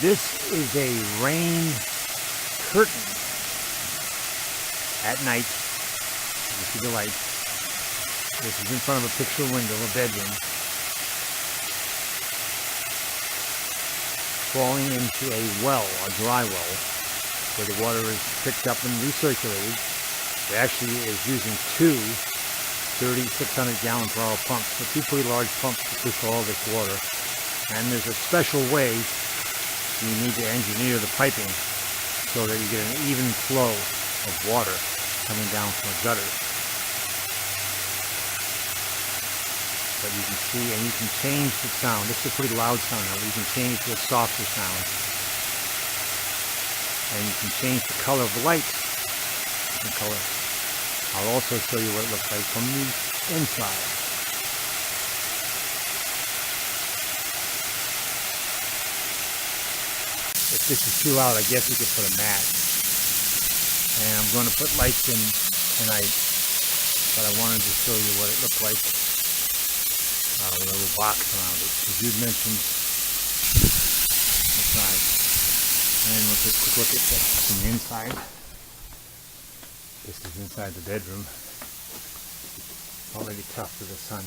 This is a rain curtain at night. You see the light. This is in front of a picture window, a bedroom. Falling into a well, a dry well, where the water is picked up and recirculated. It actually is using two 3,600 gallon per hour pumps, so two pretty large pumps to push all this water. And there's a special way you need to engineer the piping so that you get an even flow of water coming down from the gutter. But you can see, and you can change the sound. This is a pretty loud sound now, but you can change to a softer sound. And you can change the color of the light. The color. I'll also show you what it looks like from the inside. If this is too loud, I guess we could put a mat. And I'm going to put lights in tonight, but I wanted to show you what it looked like with a little box around it, because you'd mentioned inside. And we'll take a quick look at that from the inside. This is inside the bedroom. Already tough for the sun.